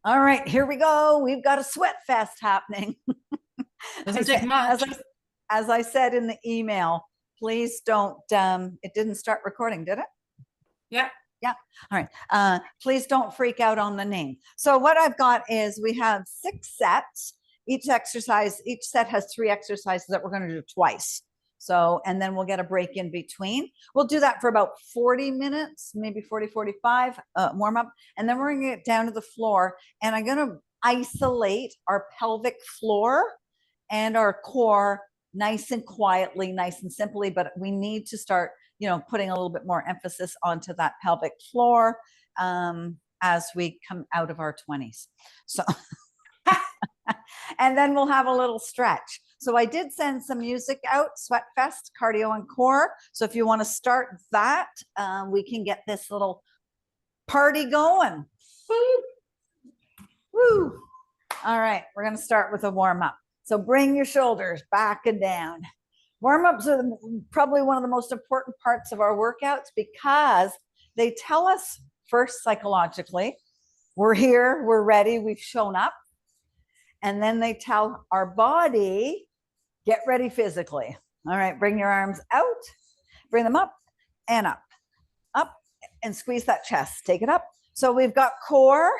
All right, here we go. We've got a sweat fest happening. Doesn't take much. As I said in the email, please don't, it didn't start recording, did it? Yeah. Yeah. All right. Please don't freak out on the name. So what I've got is we have 6 sets. Each set has 3 exercises that we're going to do twice. So, and then we'll get a break in between. We'll do that for about 40 minutes, maybe 40, 45, warm up. And then we're going to get down to the floor and I'm going to isolate our pelvic floor and our core nice and quietly, nice and simply, but we need to start, putting a little bit more emphasis onto that pelvic floor as we come out of our 20s. So, and then we'll have a little stretch. So I did send some music out, Sweatfest, cardio and core. So if you want to start that, we can get this little party going. Woo. All right, we're going to start with a warm up. So bring your shoulders back and down. Warm-ups are probably one of the most important parts of our workouts because they tell us first psychologically, we're here, we're ready, we've shown up. And then they tell our body, get ready physically. All right, bring your arms out, bring them up, and squeeze that chest. Take it up. So we've got core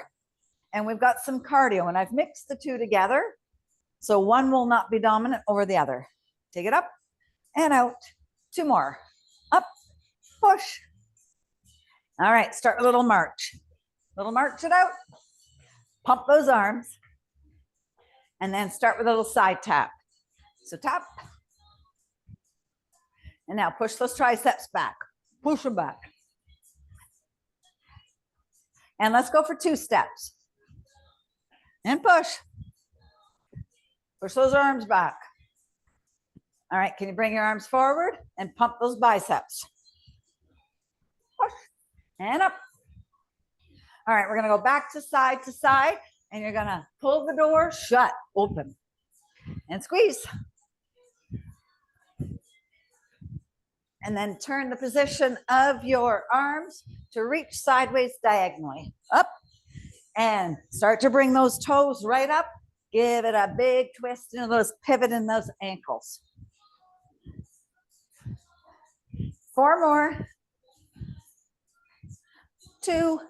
and we've got some cardio, and I've mixed the two together. So one will not be dominant over the other. Take it up and out. 2 more. Up, push. All right, start a little march. Little march it out. Pump those arms. And then start with a little side tap. So tap. And now push those triceps back. Push them back. And let's go for 2 steps. And push. Push those arms back. All right, can you bring your arms forward and pump those biceps? Push and up. All right, we're gonna go back to side, and you're gonna pull the door shut, open, and squeeze. And then turn the position of your arms to reach sideways diagonally. Up, and start to bring those toes right up. Give it a big twist and those pivot in those ankles. 4 more. 2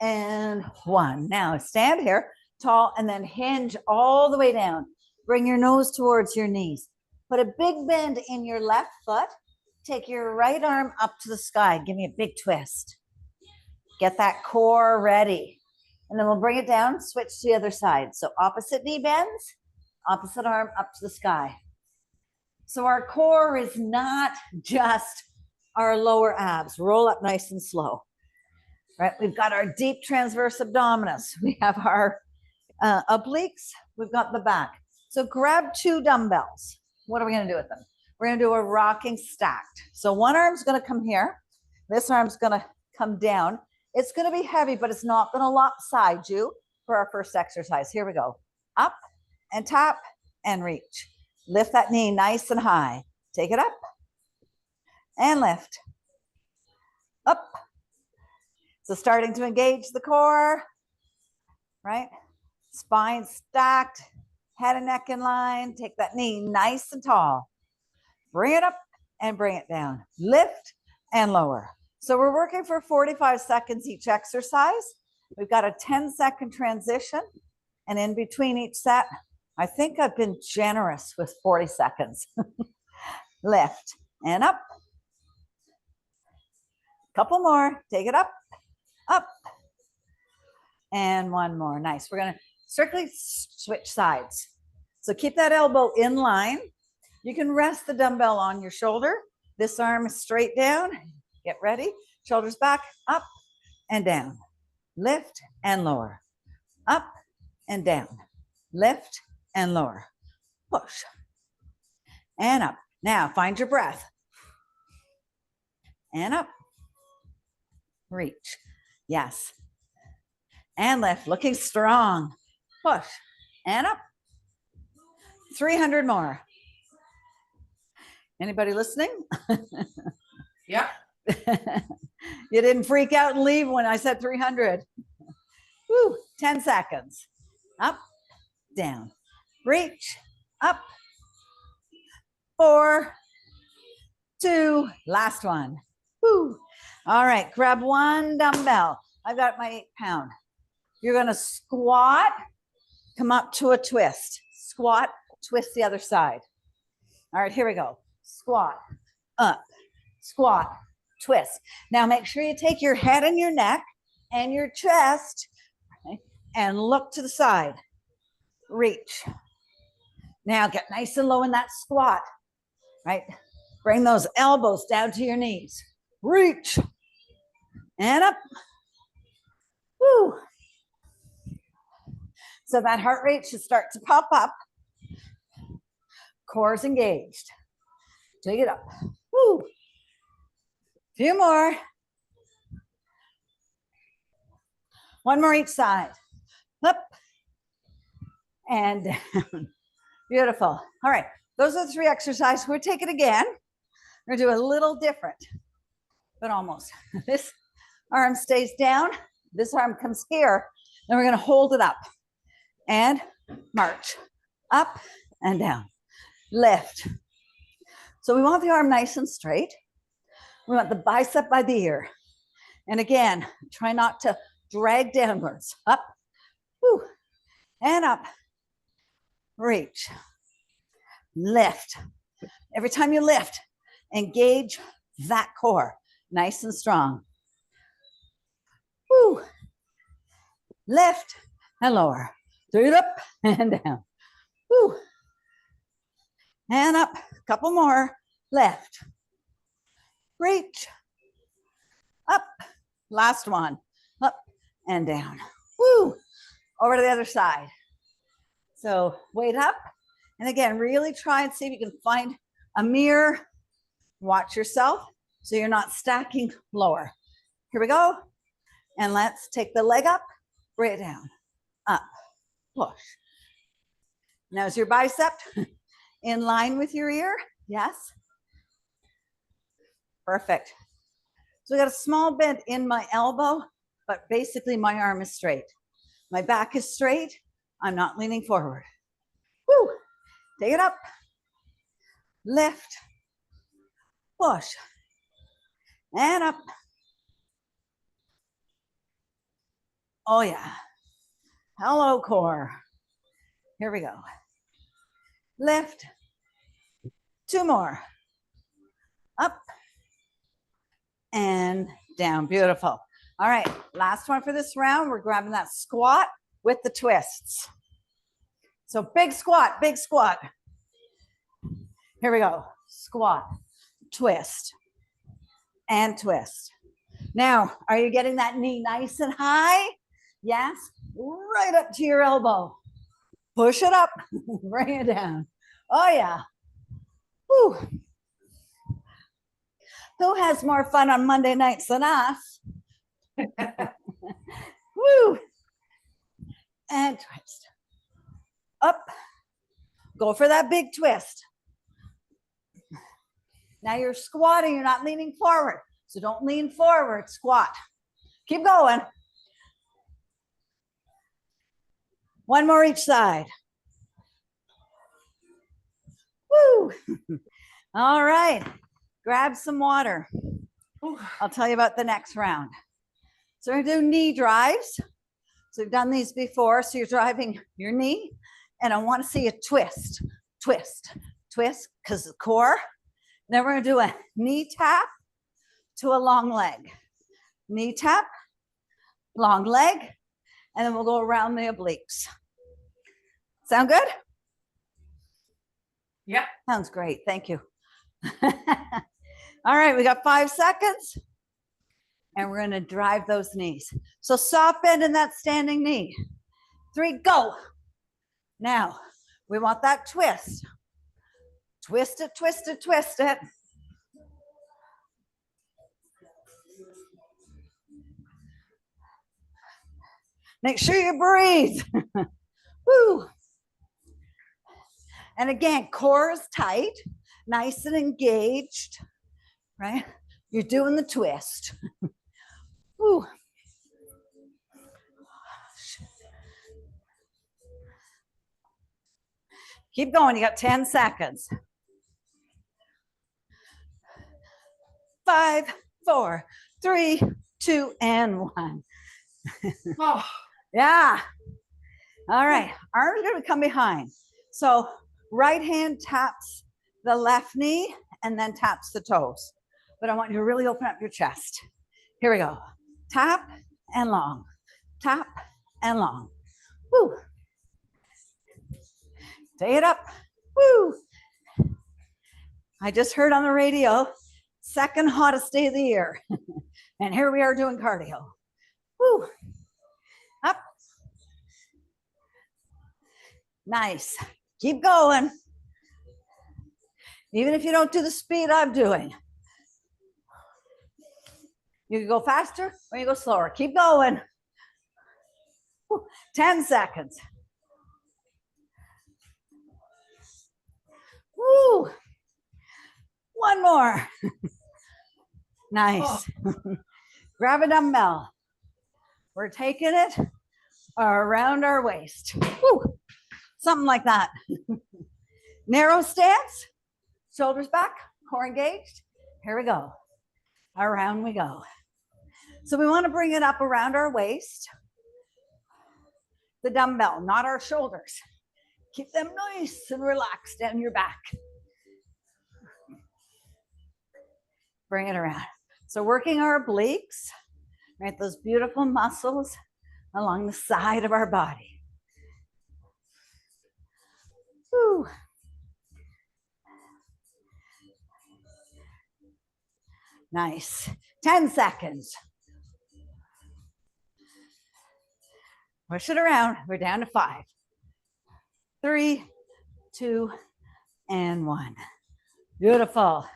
and 1. Now stand here tall and then hinge all the way down. Bring your nose towards your knees. Put a big bend in your left foot. Take your right arm up to the sky. Give me a big twist. Get that core ready. And then we'll bring it down, switch to the other side. So opposite knee bends, opposite arm up to the sky. So our core is not just our lower abs. Roll up nice and slow. Right? We've got our deep transverse abdominis. We have our obliques. We've got the back. So grab 2 dumbbells. What are we going to do with them? We're going to do a rocking stacked. So one arm's going to come here. This arm's going to come down. It's going to be heavy, but it's not going to lopside you for our first exercise. Here we go. Up and tap and reach. Lift that knee nice and high. Take it up and lift. Up. So starting to engage the core, right? Spine stacked, head and neck in line. Take that knee nice and tall. Bring it up and bring it down. Lift and lower. So we're working for 45 seconds each exercise. We've got a 10-second transition. And in between each set, I think I've been generous with 40 seconds. Lift and up. Couple more. Take it up, up. And 1 more. Nice. We're going to strictly switch sides. So keep that elbow in line. You can rest the dumbbell on your shoulder. This arm is straight down. Get ready. Shoulders back, up and down. Lift and lower. Up and down. Lift and lower. Push. And up. Now find your breath. And up. Reach. Yes. And lift. Looking strong. Push. And up. 300 more. Anybody listening? Yeah. You didn't freak out and leave when I said 300. Woo, 10 seconds. Up, down, reach, up, 4, 2, last one. Woo. All right, grab one dumbbell. I've got my 8-pound. You're gonna squat, come up to a twist. Squat, twist the other side. All right, here we go. Squat, up, squat, twist. Now make sure you take your head and your neck and your chest, okay, and look to the side. Reach. Now get nice and low in that squat, right? Bring those elbows down to your knees. Reach. And up. Woo. So that heart rate should start to pop up. Core's engaged. Take it up. Woo. Few more. One more each side. Up and down. Beautiful. All right. Those are the 3 exercises. We'll take it again. We're going to do a little different, but almost. This arm stays down. This arm comes here. Then we're going to hold it up and march up and down. Lift. So we want the arm nice and straight. We want the bicep by the ear. And again, try not to drag downwards. Up, woo, and up. Reach. Lift. Every time you lift, engage that core, nice and strong. Woo. Lift and lower. Straight up and down. Woo. And up. Couple more. Lift. Reach. Up. Last one. Up and down. Woo. Over to the other side. So weight up. And again, really try and see if you can find a mirror. Watch yourself so you're not stacking lower. Here we go. And let's take the leg up, bring it down, up, push. Now is your bicep in line with your ear? Yes. Perfect. So we got a small bend in my elbow, but basically my arm is straight. My back is straight. I'm not leaning forward. Woo. Take it up. Lift. Push. And up. Oh yeah. Hello, core. Here we go. Lift. 2 more. Up. And down. Beautiful. All right. Last one for this round. We're grabbing that squat with the twists. So big squat, big squat. Here we go. Squat, twist, and twist. Now, are you getting that knee nice and high? Yes. Right up to your elbow. Push it up. Bring it down. Oh, yeah. Whew. Who has more fun on Monday nights than us? Woo. And twist. Up. Go for that big twist. Now you're squatting, you're not leaning forward. So don't lean forward, squat. Keep going. One more each side. Woo. All right. Grab some water. I'll tell you about the next round. So we're going to do knee drives. So we've done these before. So you're driving your knee, and I want to see a twist, twist, twist, because the core. Then we're going to do a knee tap to a long leg. Knee tap, long leg, and then we'll go around the obliques. Sound good? Yeah. Sounds great. Thank you. All right, we got 5 seconds. And we're going to drive those knees. So soft bend in that standing knee. 3, go. Now, we want that twist. Twist it, twist it, twist it. Make sure you breathe. Woo. And again, core is tight, nice and engaged, right? You're doing the twist. Woo. Keep going. You got 10 seconds. 5, 4, 3, 2, and 1. Oh, Yeah. All right. Arms are going to come behind. So right hand taps the left knee and then taps the toes. But I want you to really open up your chest. Here we go. Tap and long. Tap and long. Woo. Stay it up. Woo. I just heard on the radio, second hottest day of the year. And here we are doing cardio. Woo. Up. Nice. Keep going. Even if you don't do the speed I'm doing. You can go faster or you go slower. Keep going. 10 seconds. Woo. One more. Nice. Oh. Grab a dumbbell. We're taking it around our waist. Woo. Something like that. Narrow stance. Shoulders back, core engaged. Here we go. Around we go. So we want to bring it up around our waist. The dumbbell, not our shoulders. Keep them nice and relaxed down your back. Bring it around. So working our obliques, right? Those beautiful muscles along the side of our body. Woo. Nice. 10 seconds. Push it around. We're down to 5, 3, 2, and 1. Beautiful. All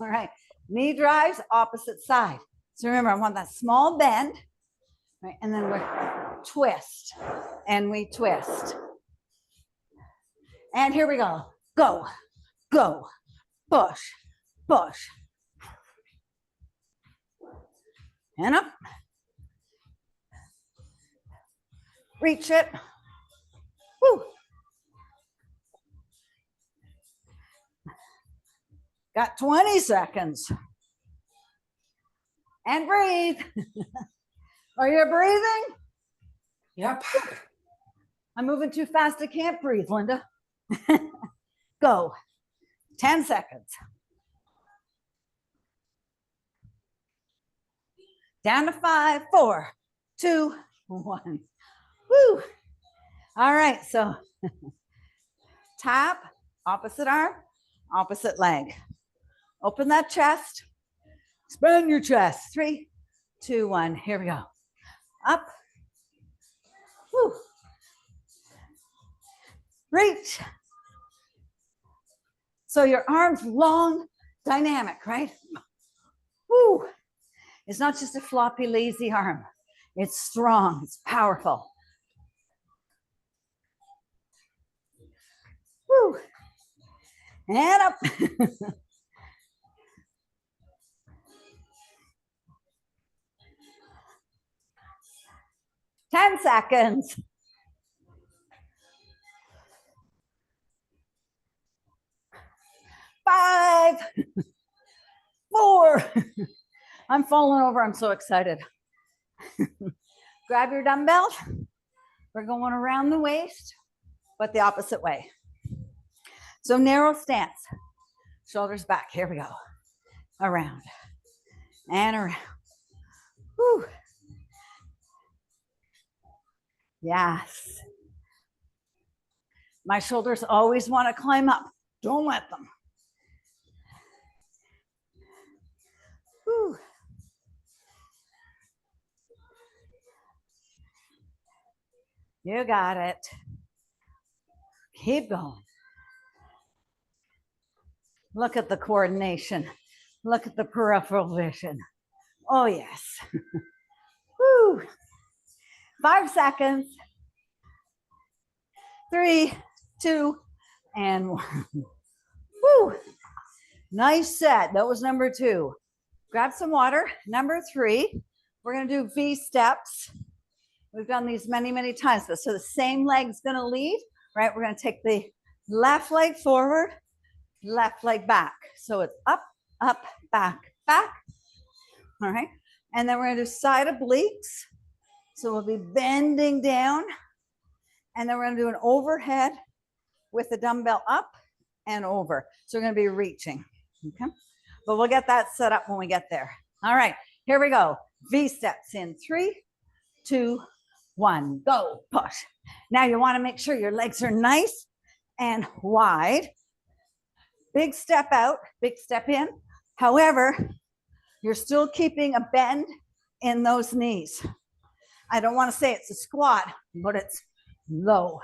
right. Knee drives, opposite side. So remember, I want that small bend, right? And then we twist, and we twist. And here we go. Go, go, push, push. And up. Reach it. Woo. Got 20 seconds. And breathe. Are you breathing? yep. I'm moving too fast. I can't breathe, Linda. Go. 10 seconds. Down to 5, 4, 2, 1. Woo. All right. So tap, opposite arm, opposite leg. Open that chest. Expand your chest. 3, 2, 1. Here we go. Up. Woo. Reach. So your arms long, dynamic, right? Woo. It's not just a floppy, lazy arm. It's strong. It's powerful. Woo. And up. 10 seconds. 5, 4. I'm falling over. I'm so excited. Grab your dumbbells. We're going around the waist, but the opposite way. So narrow stance. Shoulders back. Here we go. Around and around. Whew. Yes. My shoulders always want to climb up. Don't let them. Whew. You got it. Keep going. Look at the coordination. Look at the peripheral vision. Oh, yes. Woo. 5 seconds. 3, 2, and 1. Woo. Nice set. That was number 2. Grab some water. Number 3, we're going to do V steps. We've done these many, many times. So the same leg's going to lead, right? We're going to take the Left leg forward, left leg back. So it's up, up, back, back. All right. And then we're going to do side obliques. So we'll be bending down. And then we're going to do an overhead with the dumbbell up and over. So we're going to be reaching. Okay. But we'll get that set up when we get there. All right. Here we go. V steps in 3, 2, 1. Go. Push. Now you want to make sure your legs are nice and wide. Big step out, big step in. However, you're still keeping a bend in those knees. I don't want to say it's a squat, but it's low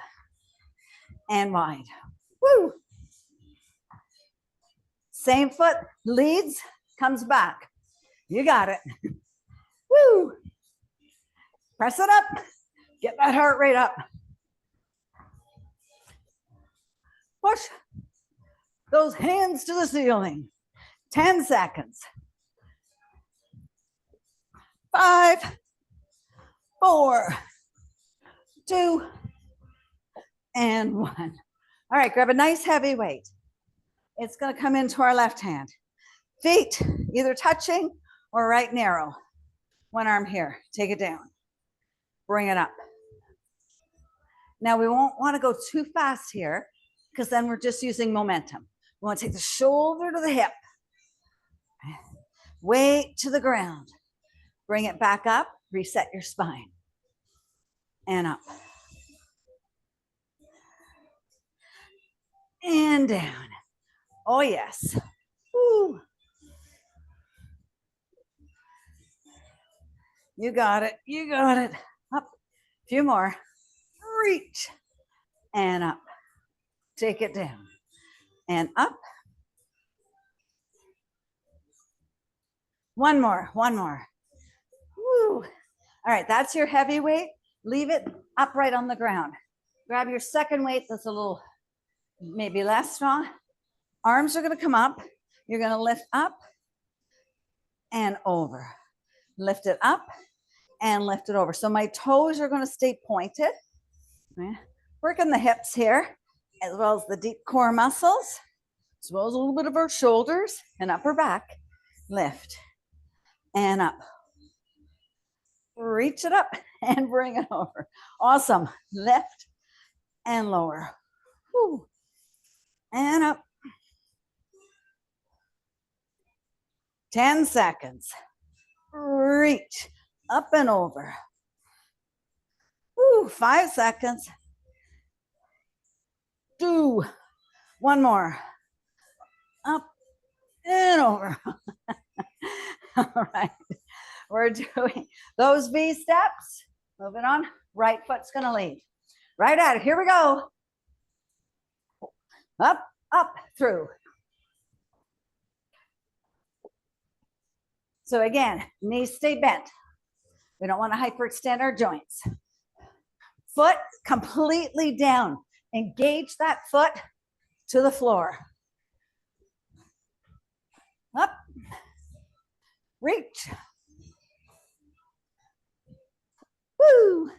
and wide. Woo! Same foot leads, comes back. You got it. Woo! Press it up. Get that heart rate up. Push those hands to the ceiling. 10 seconds. 5, 4, 2, and 1. All right, grab a nice heavy weight. It's going to come into our left hand. Feet either touching or right narrow. One arm here. Take it down. Bring it up. Now we won't want to go too fast here because then we're just using momentum. We want to take the shoulder to the hip. Weight to the ground. Bring it back up. Reset your spine. And up. And down. Oh, yes. Woo. You got it. You got it. Up. A few more. Reach. And up. Take it down. And up. One more. One more. Woo. All right. That's your heavy weight. Leave it upright on the ground. Grab your second weight that's a little maybe less strong. Arms are going to come up. You're going to lift up and over. Lift it up and lift it over. So my toes are going to stay pointed. Working the hips here, as well as the deep core muscles, as well as a little bit of our shoulders and upper back. Lift and up. Reach it up and bring it over. Awesome. Lift and lower. Whew. And up. 10 seconds. Reach up and over. Woo, 5 seconds. Do one more. Up and over. All right. We're doing those V steps. Moving on. Right foot's going to lead. Right at it. Here we go. Up, up, through. So again, knees stay bent. We don't want to hyperextend our joints. Foot completely down. Engage that foot to the floor. Up. Reach. Woo.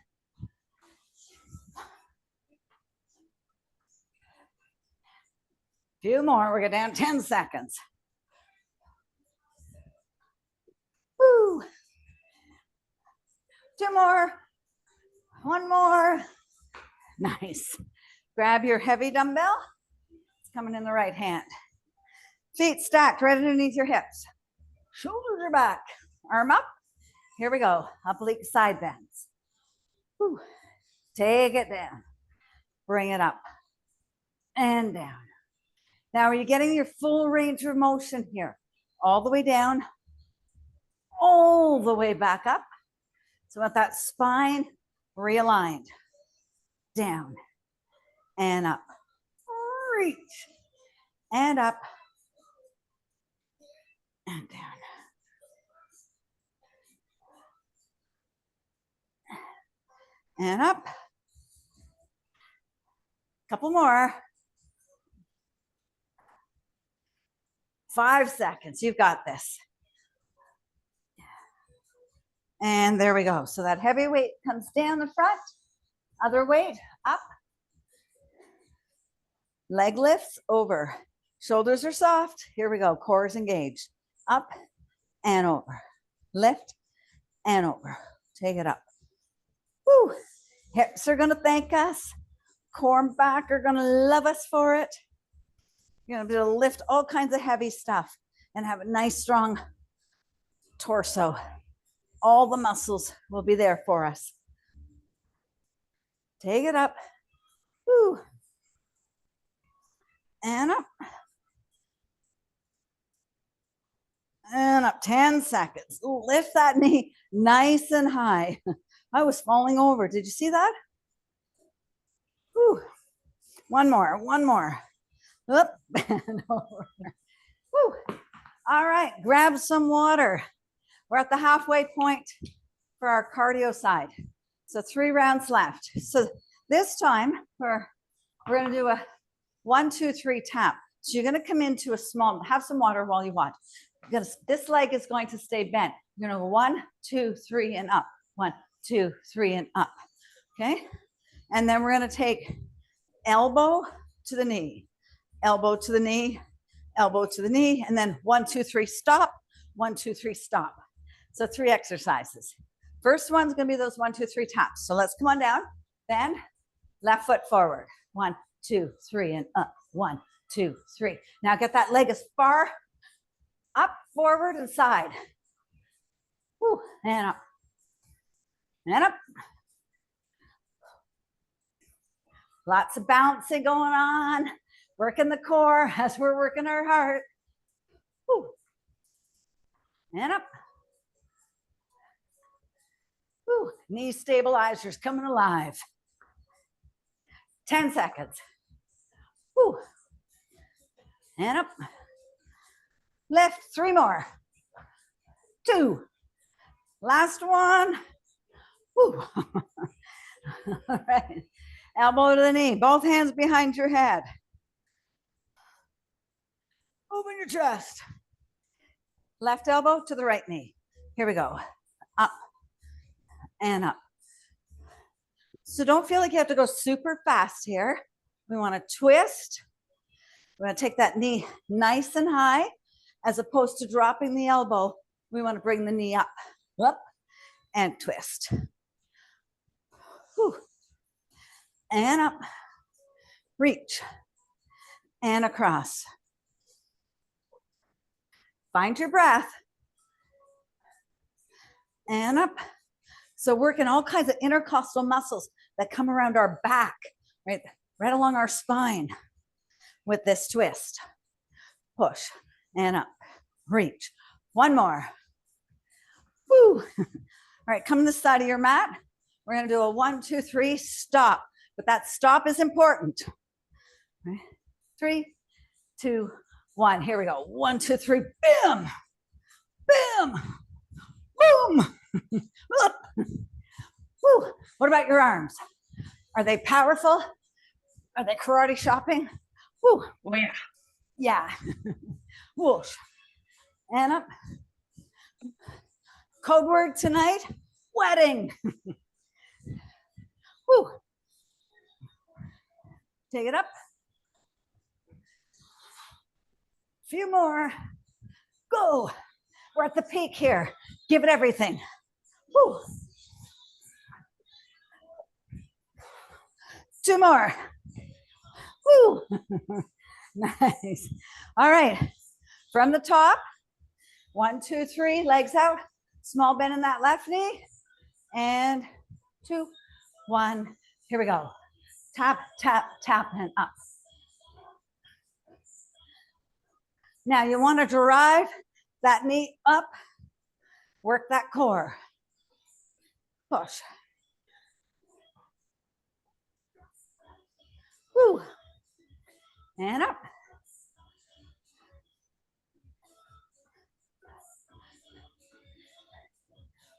Few more. We're going down 10 seconds. Woo. 2 more. 1 more. Nice. Grab your heavy dumbbell. It's coming in the right hand. Feet stacked right underneath your hips. Shoulders are back. Arm up. Here we go. Oblique side bends. Woo. Take it down. Bring it up. And down. Now, are you getting your full range of motion here? All the way down. All the way back up. So with that spine realigned. Down. And up. Reach. And up. And down. And up. Couple more. 5 seconds. You've got this. And there we go. So that heavy weight comes down the front. Other weight up. Leg lifts over. Shoulders are soft. Here we go. Core is engaged. Up and over. Lift and over. Take it up. Woo. Hips are going to thank us. Core and back are going to love us for it. You're going to be able to lift all kinds of heavy stuff and have a nice, strong torso. All the muscles will be there for us. Take it up. Woo. And up. And up. 10 seconds. Lift that knee nice and high. I was falling over. Did you see that? Woo. One more. One more. Up and over. Woo. All right. Grab some water. We're at the halfway point for our cardio side. So 3 rounds left. So this time we're going to do a 1, 2, 3 tap. So you're going to come into a small, have some water while you watch. This leg is going to stay bent. You're going to go 1, 2, 3 and up. 1, 2, 3 and up. Okay. And then we're going to take elbow to the knee, elbow to the knee, elbow to the knee, and then 1, 2, 3, stop. 1, 2, 3, stop. So 3 exercises. First one's going to be those 1, 2, 3 taps. So let's come on down. Then left foot forward. 1, 2, 3 and up. 1, 2, 3. Now get that leg as far up, forward, and side. Woo, and up. And up. Lots of bouncing going on. Working the core as we're working our heart. Woo. And up. Woo. Knee stabilizers coming alive. 10 seconds. Woo. And up. Lift. 3 more. 2. Last one. Woo. All right. Elbow to the knee. Both hands behind your head. Open your chest. Left elbow to the right knee. Here we go. Up and up. So don't feel like you have to go super fast here. We want to twist. We're going to take that knee nice and high. As opposed to dropping the elbow, we want to bring the knee up and twist. Whew. And up. Reach. And across. Find your breath. And up. So working all kinds of intercostal muscles that come around our back, right along our spine with this twist. Push and up. Reach. One more. Woo. All right, come to the side of your mat. We're going to do a 1, 2, 3, stop. But that stop is important. Right. 3, 2, 1. Here we go. 1, 2, 3. Bam. Bam. Boom. Up. Woo. What about your arms? Are they powerful? Are they karate shopping? Woo. Oh, yeah. Yeah. Whoosh. And up. Code word tonight, wedding. Woo. Take it up. Few more. Go. We're at the peak here. Give it everything. Woo. 2 more. Woo. Nice. All right. From the top. 1, 2, 3. Legs out. Small bend in that left knee. And 2, 1. Here we go. Tap, tap, tap, and up. Now you want to drive that knee up. Work that core. Push. Woo. And up.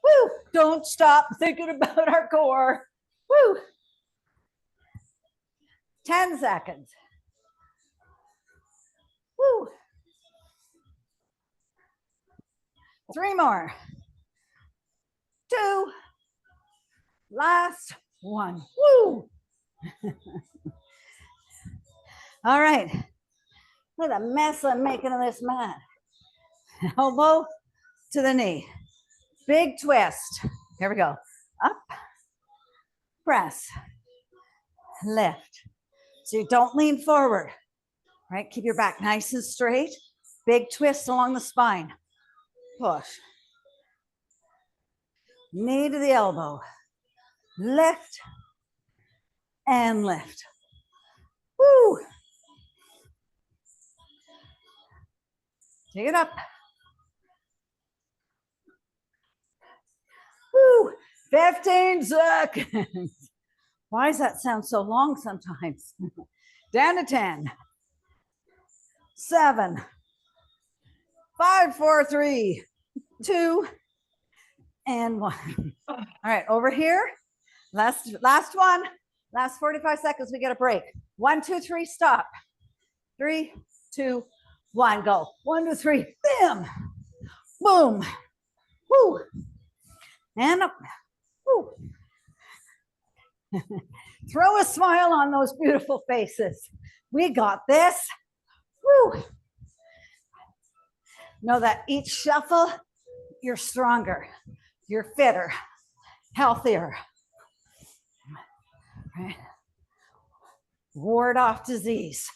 Woo. Don't stop thinking about our core. Woo. 10 seconds. Woo. 3 more. 2. Last one. Woo. All right. Look at the mess I'm making of this mat. Elbow to the knee. Big twist. Here we go. Up, press, lift. So you don't lean forward, right? Keep your back nice and straight. Big twist along the spine. Push. Knee to the elbow. Lift and lift. Woo. Take it up. Woo. 15 seconds. Why does that sound so long sometimes? Down to 10. 7. 5, 4, 3, 2, and 1. All right, over here. Last one. Last 45 seconds, we get a break. 1, 2, 3, stop. 3, 2, 1, go. 1, 2, 3, bam, boom, woo, and up, woo. Throw a smile on those beautiful faces. We got this. Woo. Know that each shuffle, you're stronger, you're fitter, healthier. Right? Ward off disease,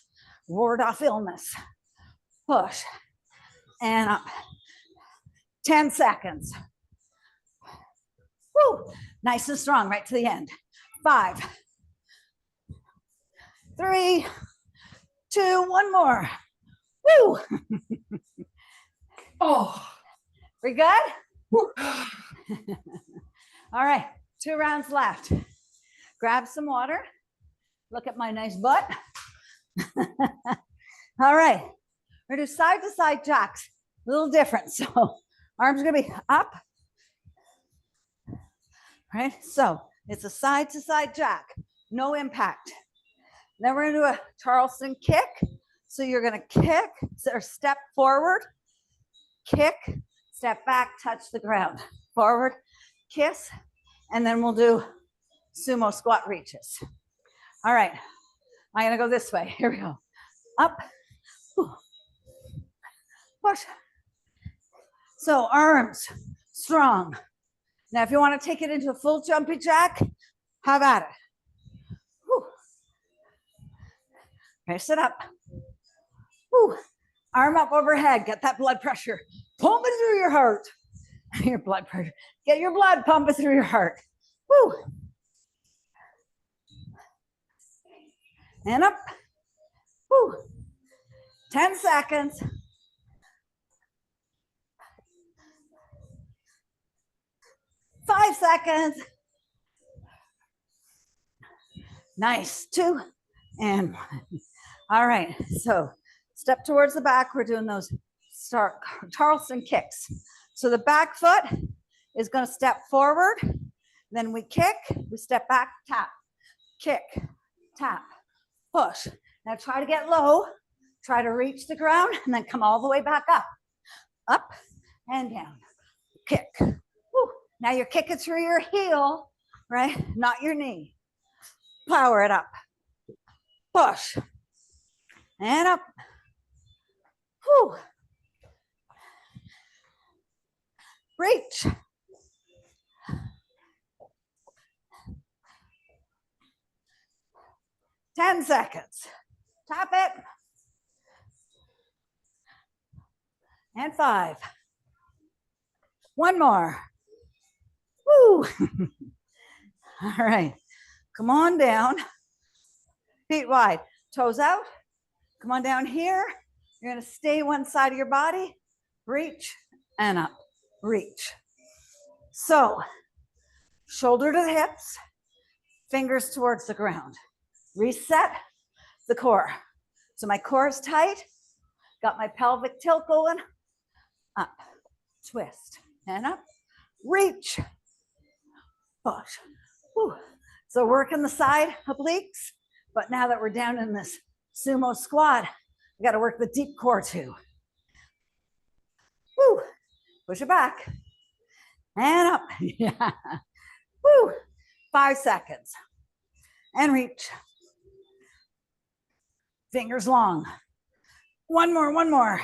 ward off illness. Push and up. 10 seconds. Woo. Nice and strong right to the end. 5, 3, 2, 1 more. Woo. Oh. We good? All right, 2 rounds left. Grab some water. Look at my nice butt. All right, we're gonna do side to side jacks. A little different. So arms are gonna be up. Right, so it's a side to side jack, no impact. Then we're gonna do a Charleston kick. So you're gonna kick or step forward, kick, step back, touch the ground, forward, kiss, and then we'll do sumo squat reaches. All right, I'm gonna go this way. Here we go. Up, push. So arms strong. Now, if you want to take it into a full jumpy jack, have at it. Whew. Okay, sit up. Whew. Arm up overhead. Get that blood pressure pumping through your heart. Your blood pressure. Get your blood pumping through your heart. Whew. And up. Whew. 10 seconds. Five seconds. Nice. 2 and 1. All right. So step towards the back. We're doing those Charleston kicks. So the back foot is going to step forward. Then we kick. We step back, tap, kick, tap, push. Now try to get low. Try to reach the ground and then come all the way back up. Up and down. Kick. Woo. Now you're kicking through your heel, right? Not your knee. Power it up. Push. And up. Whew. Reach. Ten seconds. Tap it. And 5. One more. Woo. All right. Come on down. Feet wide. Toes out. Come on down here. You're going to stay one side of your body. Reach and up. Reach. So, shoulder to the hips. Fingers towards the ground. Reset the core. So my core is tight. Got my pelvic tilt going. Up. Twist. And up. Reach. Push. Whew. So working the side obliques, but now that we're down in this sumo squat, we got to work the deep core too. Woo. Push it back. And up. Yeah. Woo. 5 seconds. And reach. Fingers long. One more, one more.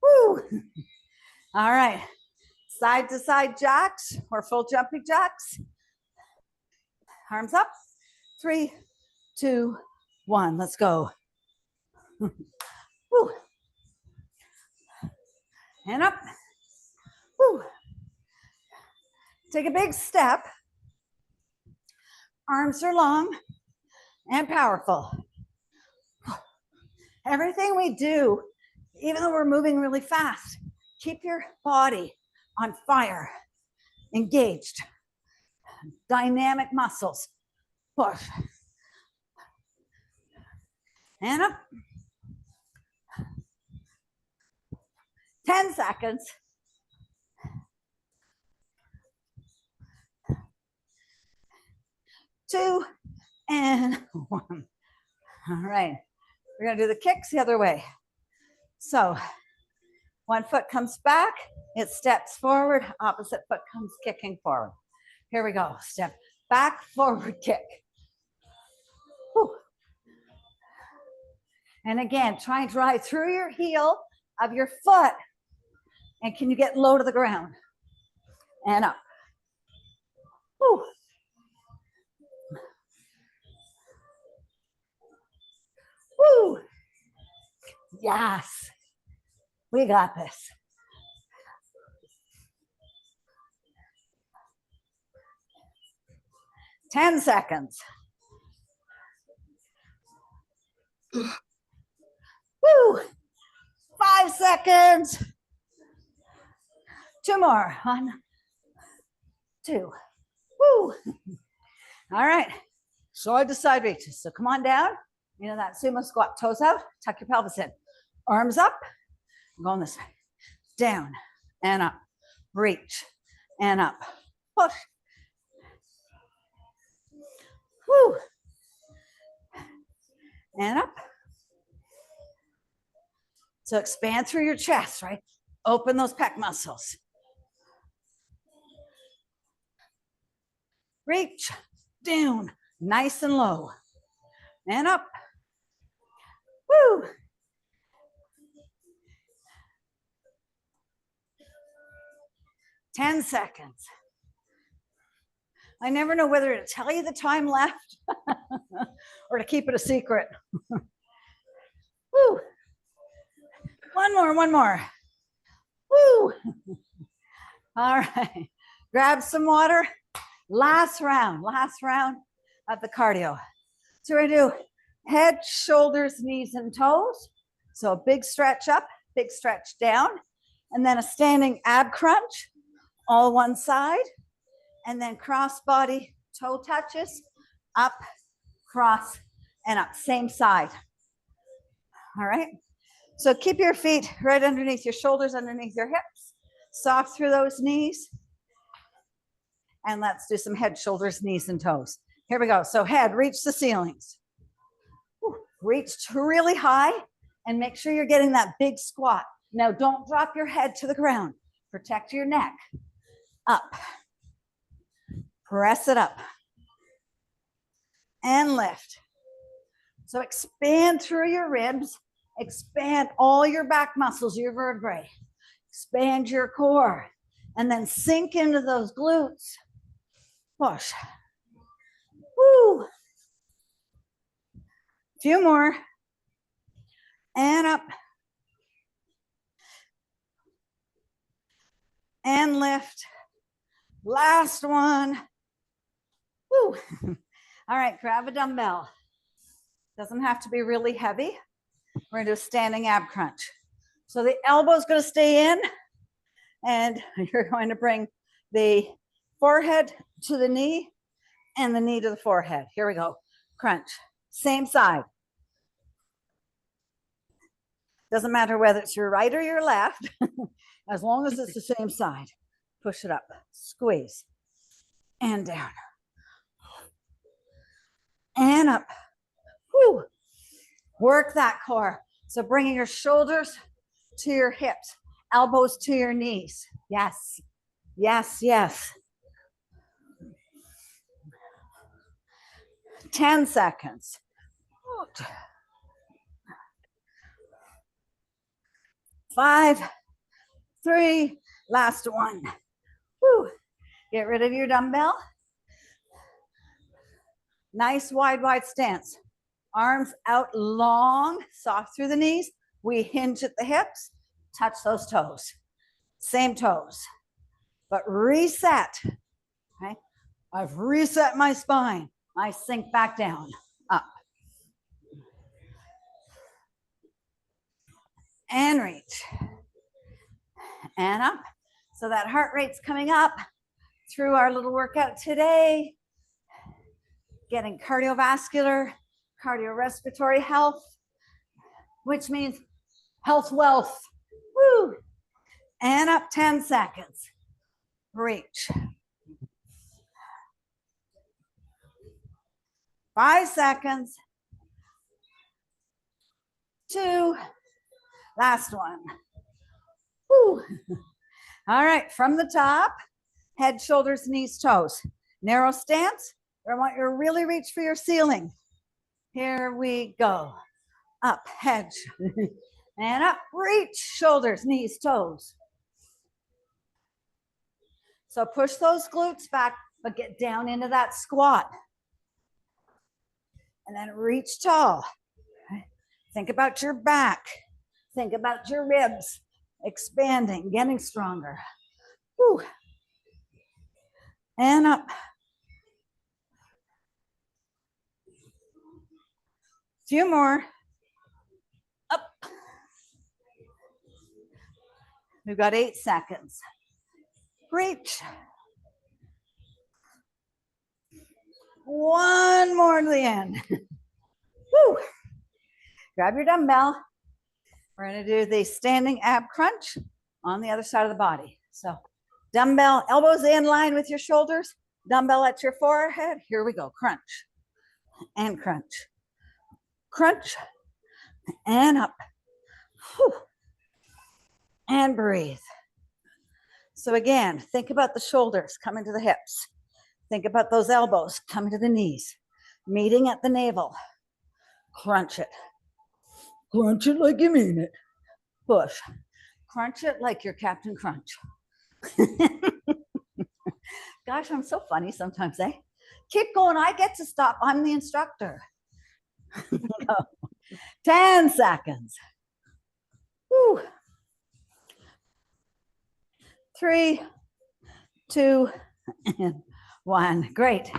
Woo. All right. Side to side jacks or full jumping jacks. Arms up. 3, 2, 1. Let's go. Woo. And up. Woo. Take a big step. Arms are long and powerful. Everything we do, even though we're moving really fast, keep your body on fire, engaged, dynamic muscles. Push. And up. 10 seconds. Two and one. All right. We're going to do the kicks the other way. So one foot comes back, it steps forward, opposite foot comes kicking forward. Here we go. Step back, forward kick. Whew. And again, try and drive through your heel of your foot. And can you get low to the ground? And up. Whew. Woo. Yes. We got this. Ten seconds. Woo. 5 seconds. 2 more. 1, 2. Woo. All right. Side to side reaches. So come on down. You know that sumo squat, toes out, tuck your pelvis in. Arms up, going this way. Down and up, reach and up, push. Woo. And up. So expand through your chest, right? Open those pec muscles. Reach, down, nice and low. And up. Woo. Ten seconds. I never know whether to tell you the time left or to keep it a secret. Woo. One more, one more. Woo. All right. Grab some water. Last round of the cardio. So we're gonna do head, shoulders, knees, and toes. So a big stretch up, big stretch down, and then a standing ab crunch, all one side, and then cross body toe touches, up, cross, and up, same side. All right. So keep your feet right underneath your shoulders, underneath your hips, soft through those knees. And let's do some head, shoulders, knees, and toes. Here we go. So head, reach the ceilings. Reach really high and make sure you're getting that big squat. Now don't drop your head to the ground. Protect your neck. Up. Press it up. And lift. So expand through your ribs. Expand all your back muscles, your vertebrae. Expand your core. And then sink into those glutes. Push. Woo. Few more. And up. And lift. Last one. Woo. All right, grab a dumbbell. Doesn't have to be really heavy. We're gonna do a standing ab crunch. So the elbow's gonna stay in and you're going to bring the forehead to the knee and the knee to the forehead. Here we go. Crunch. Same side. Doesn't matter whether it's your right or your left, as long as it's the same side. Push it up, squeeze, and down, and up. Whew. Work that core. So bringing your shoulders to your hips, elbows to your knees. Yes, yes, yes. 10 seconds. 5, 3, last one. Woo. Get rid of your dumbbell. Nice wide stance. Arms out long, soft through the knees. We hinge at the hips, touch those toes. Same toes, but reset. Okay, I've reset my spine. I sink back down, up. And reach. And up. So that heart rate's coming up through our little workout today. Getting cardiovascular, cardiorespiratory health, which means health wealth. Woo! And up 10 seconds. Reach. 5 seconds. 2. Last one. Woo. All right, from the top, head, shoulders, knees, toes. Narrow stance. I want you to really reach for your ceiling. Here we go. Up, head, and up, reach, shoulders, knees, toes. So push those glutes back, but get down into that squat. And then reach tall. Think about your back. Think about your ribs expanding, getting stronger. Woo. And up. Few more. Up. We've got 8 seconds. Reach. One more to the end. Woo. Grab your dumbbell. We're going to do the standing ab crunch on the other side of the body. So dumbbell, elbows in line with your shoulders, dumbbell at your forehead. Here we go. Crunch and crunch. Crunch and up. Whew. And breathe. So again, think about the shoulders coming to the hips. Think about those elbows coming to the knees, meeting at the navel. Crunch it. Crunch it like you mean it. Push. Crunch it like you're Captain Crunch. Gosh, I'm so funny sometimes, eh? Keep going. I get to stop. I'm the instructor. 10 seconds. Woo. 3, 2, and 1. Great.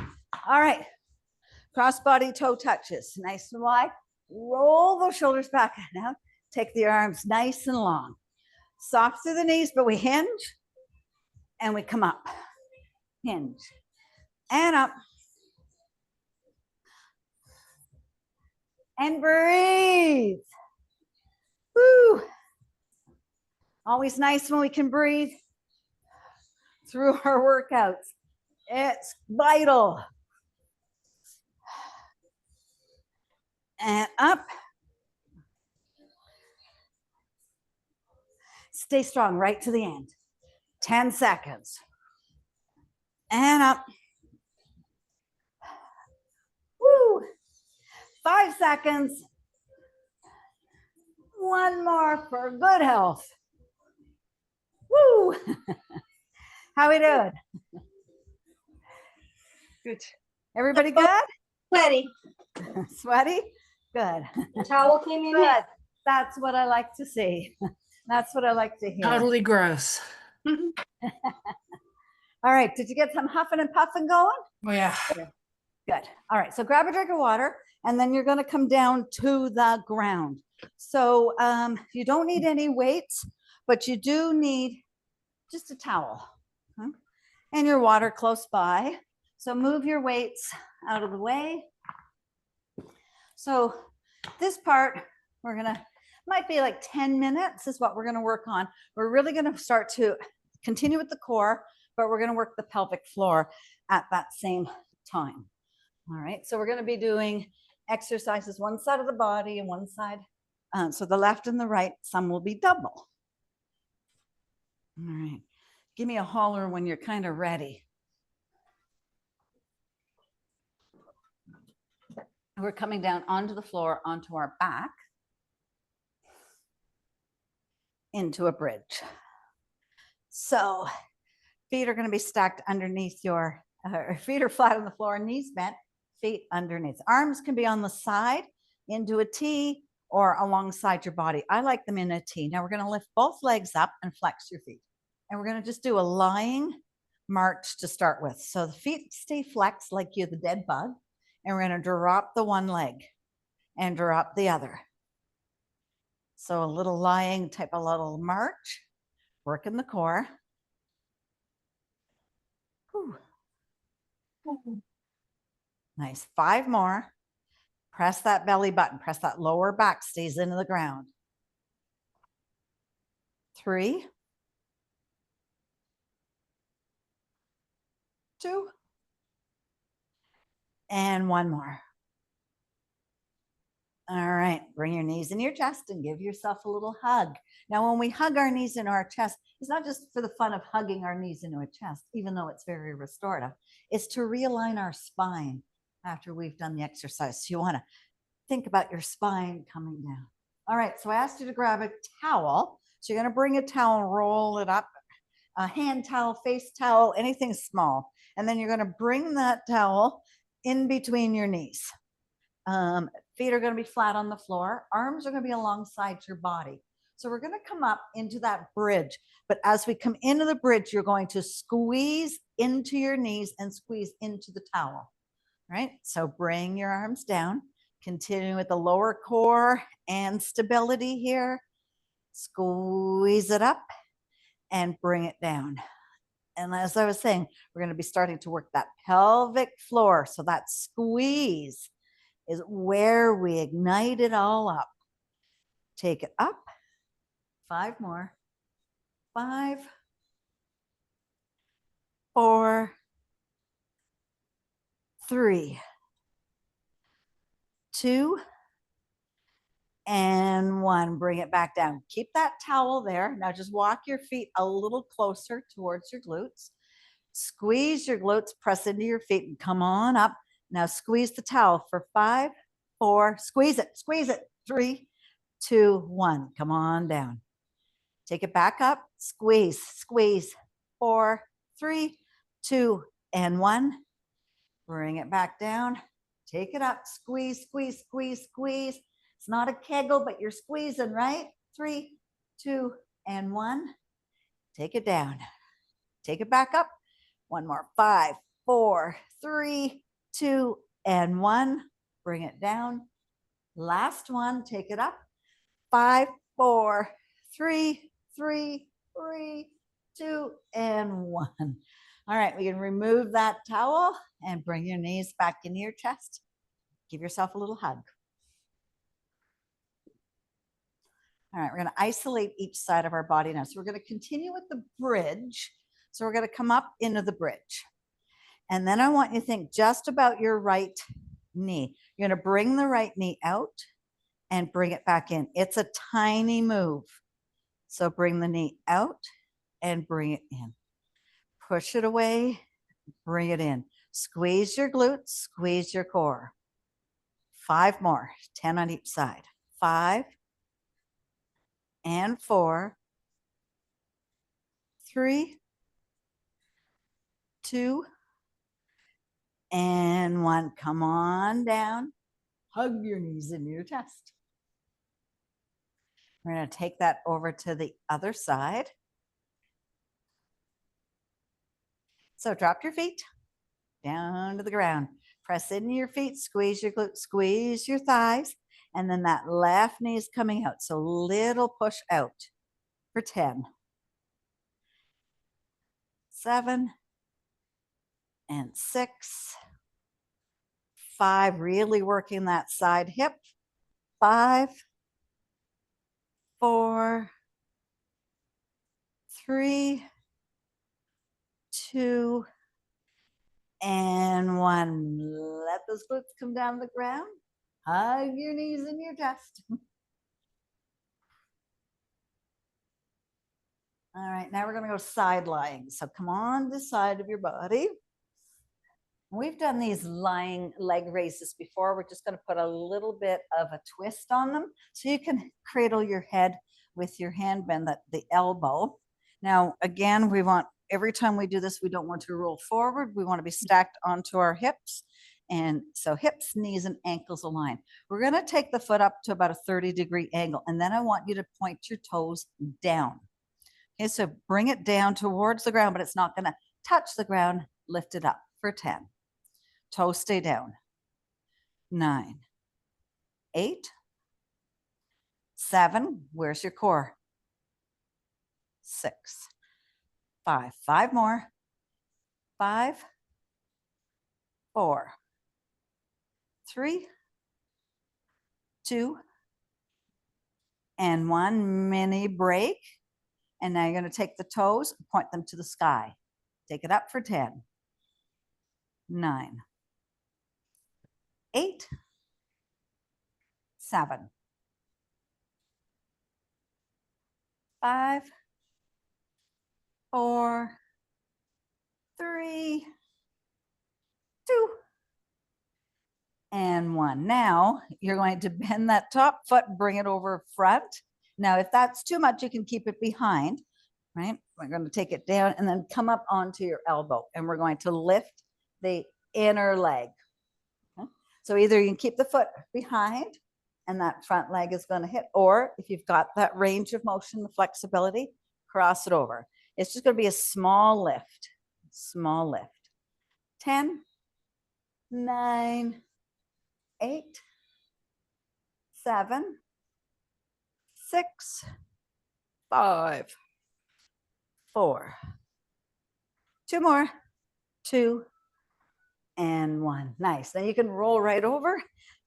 All right. Cross-body toe touches. Nice and wide. Roll those shoulders back and out. Take the arms nice and long. Soft through the knees, but we hinge and we come up. Hinge and up. And breathe. Woo. Always nice when we can breathe through our workouts. It's vital. And up. Stay strong right to the end. 10 seconds. And up. Woo. 5 seconds. One more for good health. Woo. How we doing? Good. Everybody good? Sweaty. Sweaty? Good. The towel came in. Good. That's what I like to see. That's what I like to hear. Totally gross. All right. Did you get some huffing and puffing going? Oh, yeah. Good. All right. So grab a drink of water, and then you're going to come down to the ground. So you don't need any weights, but you do need just a towel, okay? And your water close by. So move your weights out of the way. So this part, we're going to, might be like 10 minutes is what we're going to work on. We're really going to start to continue with the core, but we're going to work the pelvic floor at that same time. All right. So we're going to be doing exercises one side of the body and one side. So the left and the right, some will be double. All right. Give me a holler when you're kind of ready. We're coming down onto the floor, onto our back. into a bridge. So feet are going to be stacked underneath your, feet are flat on the floor, knees bent, feet underneath. Arms can be on the side into a T or alongside your body. I like them in a T. Now we're going to lift both legs up and flex your feet. And we're going to just do a lying march to start with. So the feet stay flexed like you're the dead bug. And we're going to drop the one leg and drop the other. So a little lying type of little march, working the core. Whew. Nice. 5 more. Press that belly button. Press that lower back stays into the ground. 3, 2, and 1 more. All right, bring your knees in your chest and give yourself a little hug. Now, when we hug our knees into our chest, it's not just for the fun of hugging our knees into a chest, even though it's very restorative. It's to realign our spine after we've done the exercise. So you want to think about your spine coming down. All right, so I asked you to grab a towel. So you're going to bring a towel, roll it up, a hand towel, face towel, anything small. And then you're going to bring that towel in between your knees. Feet are going to be flat on the floor. Arms are going to be alongside your body. So we're going to come up into that bridge. But as we come into the bridge, you're going to squeeze into your knees and squeeze into the towel. Right? So bring your arms down. Continue with the lower core and stability here. Squeeze it up and bring it down. And as I was saying, we're going to be starting to work that pelvic floor. So that squeeze is where we ignite it all up. Take it up. 5 more. 5, 4, 3, 2, and 1. Bring it back down. Keep that towel there. Now just walk your feet a little closer towards your glutes. Squeeze your glutes, press into your feet and come on up. Now squeeze the towel for 5, 4, squeeze it, 3, 2, 1. Come on down. Take it back up, squeeze, squeeze, 4, 3, 2, and 1. Bring it back down. Take it up, squeeze, squeeze, squeeze, squeeze. It's not a kegel, but you're squeezing, right? 3, 2, and 1. Take it down. Take it back up. 1 more. 5, 4, 3, 2, and 1. Bring it down. Last one. Take it up. 5, 4, 3, 2, and 1. All right, we can remove that towel and bring your knees back into your chest. Give yourself a little hug. All right, we're going to isolate each side of our body now. So we're going to continue with the bridge. So we're going to come up into the bridge. And then I want you to think just about your right knee. You're going to bring the right knee out and bring it back in. It's a tiny move. So bring the knee out and bring it in. Push it away, bring it in. Squeeze your glutes, squeeze your core. 5 more, 10 on each side. 5 and 4, 3, 2, and 1. Come on down. Hug your knees into your chest. We're going to take that over to the other side. So drop your feet down to the ground. Press into your feet, squeeze your glutes, squeeze your thighs, and then that left knee is coming out. So little push out for 10, 7, and 6, 5, really working that side hip. 5, 4, 3, 2, and 1. Let those glutes come down to the ground. Hug your knees in your chest. All right, now we're going to go side lying. So come on the side of your body. We've done these lying leg raises before. We're just going to put a little bit of a twist on them so you can cradle your head with your hand bend, that the elbow. Now, again, we want, every time we do this, we don't want to roll forward. We want to be stacked onto our hips. And so hips, knees, and ankles align. We're going to take the foot up to about a 30-degree angle. And then I want you to point your toes down. Okay, so bring it down towards the ground, but it's not going to touch the ground. Lift it up for 10. Toes stay down. 9, 8, 7. Where's your core? 6, 5. 5 more. 5, 4, 3, 2, and 1. Mini break. And now you're going to take the toes, point them to the sky. Take it up for 10. 9, 8, 7, 5, 4, 3, 2, and 1. Now you're going to bend that top foot, bring it over front. Now, if that's too much, you can keep it behind, right? We're going to take it down and then come up onto your elbow, and we're going to lift the inner leg. Okay? So either you can keep the foot behind and that front leg is going to hit, or if you've got that range of motion, the flexibility, cross it over. It's just going to be a small lift, 10, 9, 8, 7, 6, 5, 4. 2 more. 2 and 1. Nice. Then you can roll right over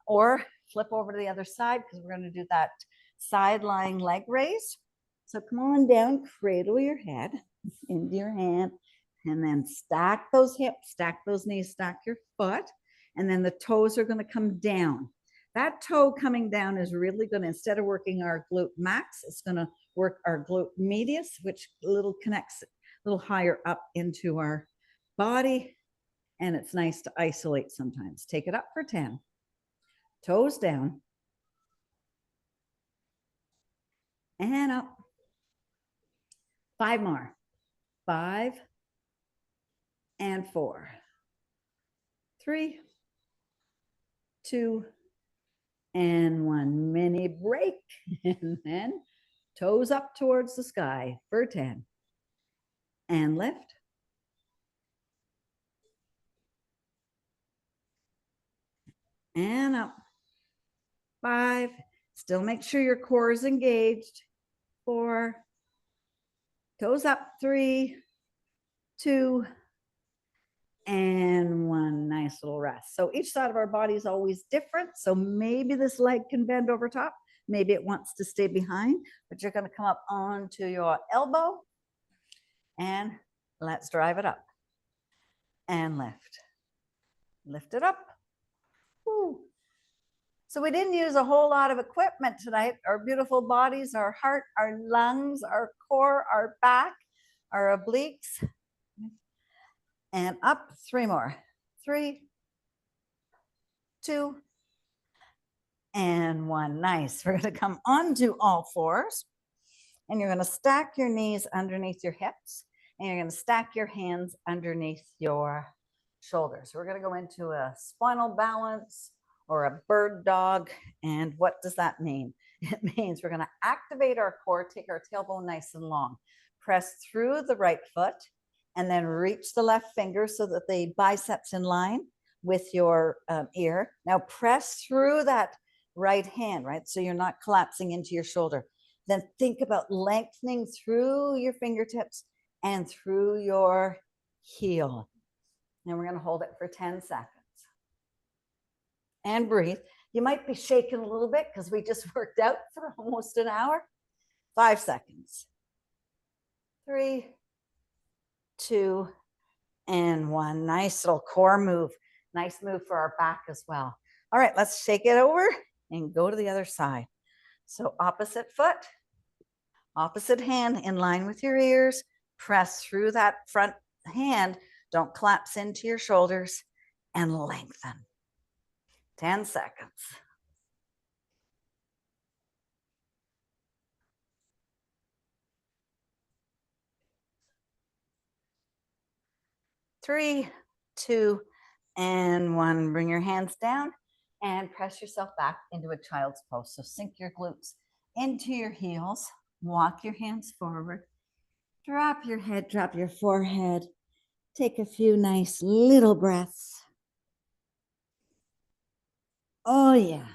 or flip over to the other side, because we're going to do that side lying leg raise. So come on down, cradle your head into your hand, and then stack those hips, stack those knees, stack your foot, and then the toes are going to come down. That toe coming down is really going to, instead of working our glute max, it's going to work our glute medius, which connects a little higher up into our body. And it's nice to isolate sometimes. Take it up for 10. Toes down. And up. 5 more. 5 and 4. 3, 2, and 1. Mini break. And then toes up towards the sky for 10. And lift. And up. 5. Still make sure your core is engaged. 4. Toes up. 3, 2, and 1. Nice little rest. So each side of our body is always different. So maybe this leg can bend over top. Maybe it wants to stay behind, but you're going to come up onto your elbow and let's drive it up and lift. Lift it up. Woo. So we didn't use a whole lot of equipment tonight. Our beautiful bodies, our heart, our lungs, our core, our back, our obliques. And up. 3 more. 3, 2, and 1. Nice. We're going to come onto all fours, and you're going to stack your knees underneath your hips, and you're going to stack your hands underneath your shoulders. We're going to go into a spinal balance or a bird dog. And what does that mean? It means we're going to activate our core, take our tailbone nice and long, press through the right foot, and then reach the left finger so that the biceps in line with your ear. Now press through that right hand, right? So you're not collapsing into your shoulder. Then think about lengthening through your fingertips and through your heel. And we're going to hold it for 10 seconds. And breathe. You might be shaking a little bit because we just worked out for almost an hour. 5 seconds. 3, 2, and 1. Nice little core move. Nice move for our back as well. All right, let's shake it over and go to the other side. So opposite foot, opposite hand in line with your ears. Press through that front hand. Don't collapse into your shoulders and lengthen. 10 seconds. 3, 2, and 1. Bring your hands down and press yourself back into a child's pose. So sink your glutes into your heels, walk your hands forward, drop your head, drop your forehead. Take a few nice little breaths. Oh, yeah.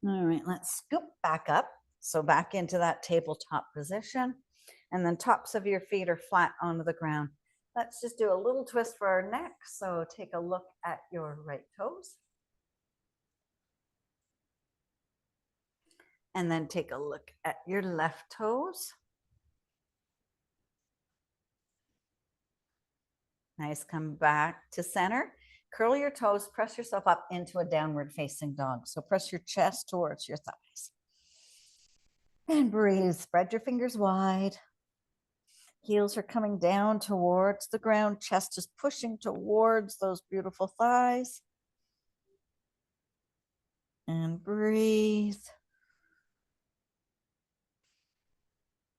All right, let's scoop back up. So back into that tabletop position. And then tops of your feet are flat onto the ground. Let's just do a little twist for our neck. So take a look at your right toes. And then take a look at your left toes. Nice, come back to center. Curl your toes, press yourself up into a downward facing dog. So press your chest towards your thighs. And breathe, spread your fingers wide. Heels are coming down towards the ground. Chest is pushing towards those beautiful thighs. And breathe.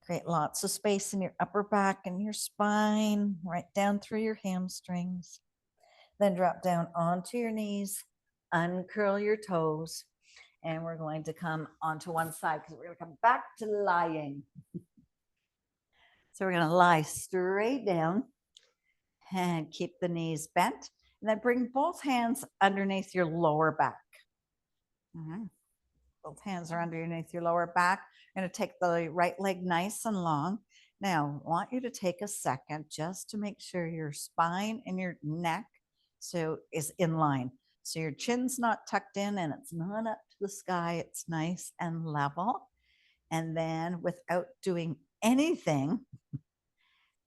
Create lots of space in your upper back and your spine, right down through your hamstrings. Then drop down onto your knees, uncurl your toes, and we're going to come onto one side because we're going to come back to lying. So we're going to lie straight down and keep the knees bent, and then bring both hands underneath your lower back. Both hands are underneath your lower back. You're going to take the right leg nice and long. Now, I want you to take a second just to make sure your spine and your neck is in line. So your chin's not tucked in and it's not up to the sky. It's nice and level. And then without doing anything,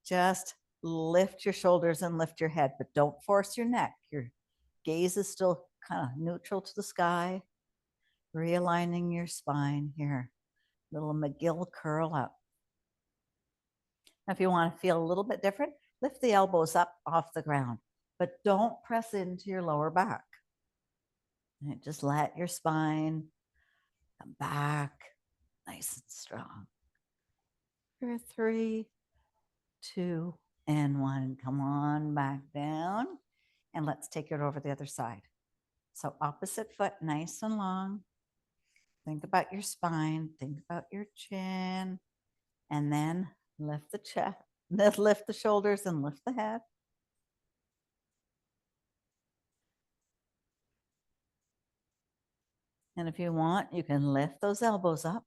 just lift your shoulders and lift your head, but don't force your neck. Your gaze is still kind of neutral to the sky. Realigning your spine here. Little McGill curl up. Now, if you want to feel a little bit different, lift the elbows up off the ground, but don't press into your lower back. And just let your spine come back nice and strong. For 3, 2, and 1. Come on back down. And let's take it over the other side. So opposite foot, nice and long. Think about your spine, think about your chin, and then lift the chest, lift the shoulders and lift the head. And if you want, you can lift those elbows up.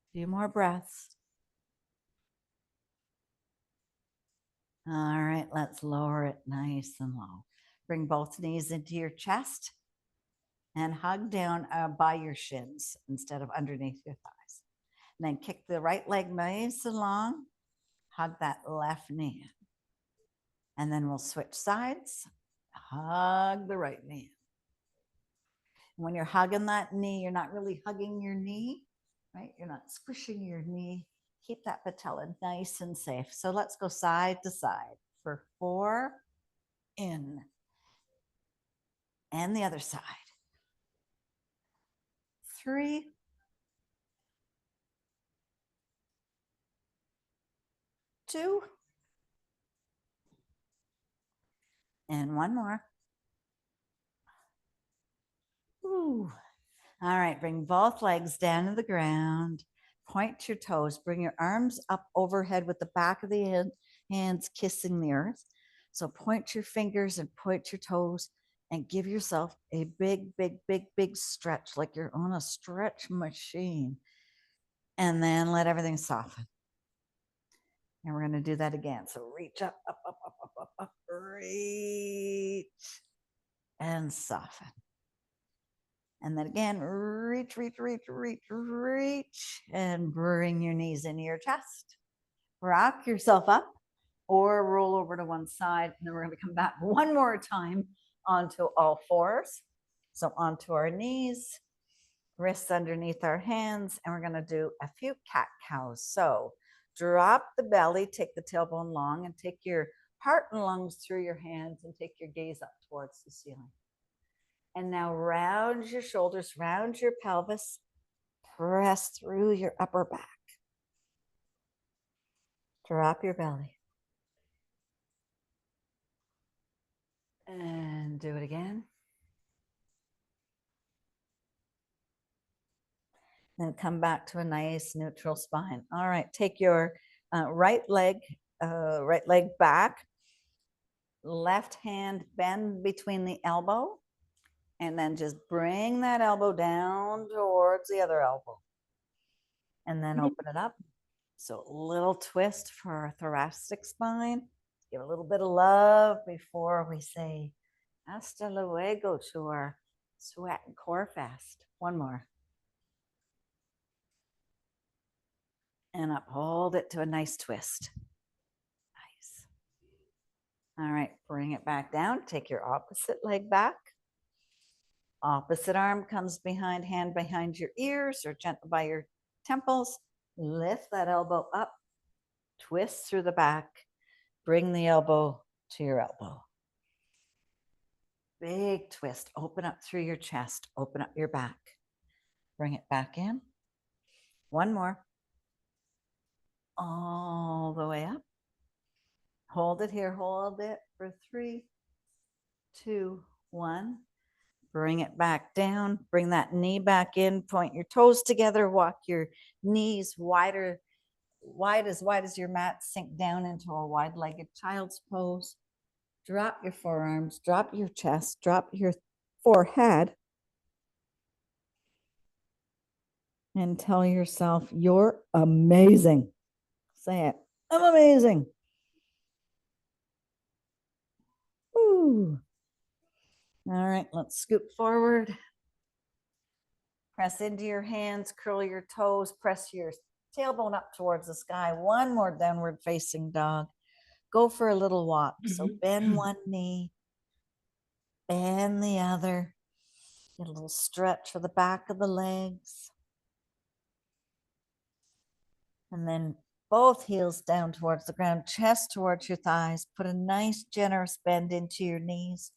A few more breaths. All right, let's lower it nice and low. Bring both knees into your chest and hug down by your shins instead of underneath your thighs. And then kick the right leg nice and long. Hug that left knee in. And then we'll switch sides. Hug the right knee. When you're hugging that knee, you're not really hugging your knee, right? You're not squishing your knee. Keep that patella nice and safe. So let's go side to side for 4, in, and the other side. 3, 2, and 1 more. Ooh. All right, bring both legs down to the ground. Point your toes. Bring your arms up overhead with the back of the hands kissing the earth. So point your fingers and point your toes and give yourself a big, big, big, big stretch like you're on a stretch machine. And then let everything soften. And we're going to do that again. So reach up, up, up, up, up, up, up, reach and soften. And then again, reach, reach, reach, reach, reach, and bring your knees into your chest. Rock yourself up or roll over to one side. And then we're going to come back one more time onto all fours. So onto our knees, wrists underneath our hands, and we're going to do a few cat cows. So drop the belly, take the tailbone long, and take your heart and lungs through your hands and take your gaze up towards the ceiling. And now round your shoulders, round your pelvis, press through your upper back. Drop your belly. And do it again. Then come back to a nice neutral spine. All right, take your right leg back, left hand bend between the elbow, and then just bring that elbow down towards the other elbow. And then open it up. So a little twist for our thoracic spine. Give a little bit of love before we say hasta luego to our sweat and core fest. One more. And uphold it to a nice twist. Nice. All right, bring it back down. Take your opposite leg back. Opposite arm comes behind, hand behind your ears or gentle by your temples. Lift that elbow up, twist through the back, bring the elbow to your elbow. Big twist, open up through your chest, open up your back. Bring it back in. One more. All the way up. Hold it here, hold it for 3, 2, 1. Bring it back down, bring that knee back in, point your toes together, walk your knees wider, wide as your mat, sink down into a wide-legged child's pose. Drop your forearms, drop your chest, drop your forehead, and tell yourself, you're amazing. Say it, I'm amazing. Ooh. All right, let's scoop forward. Press into your hands, curl your toes, press your tailbone up towards the sky. One more downward facing dog. Go for a little walk. So bend one knee, bend the other. Get a little stretch for the back of the legs. And then both heels down towards the ground, chest towards your thighs. Put a nice generous bend into your knees.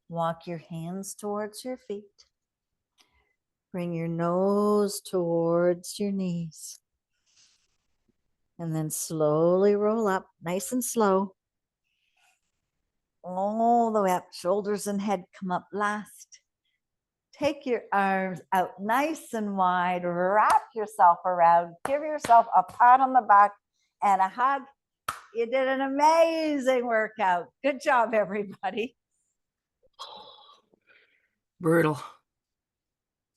Walk your hands towards your feet. Bring your nose towards your knees. And then slowly roll up, nice and slow. All the way up, shoulders and head come up last. Take your arms out nice and wide, wrap yourself around, give yourself a pat on the back and a hug. You did an amazing workout. Good job, everybody. Brutal.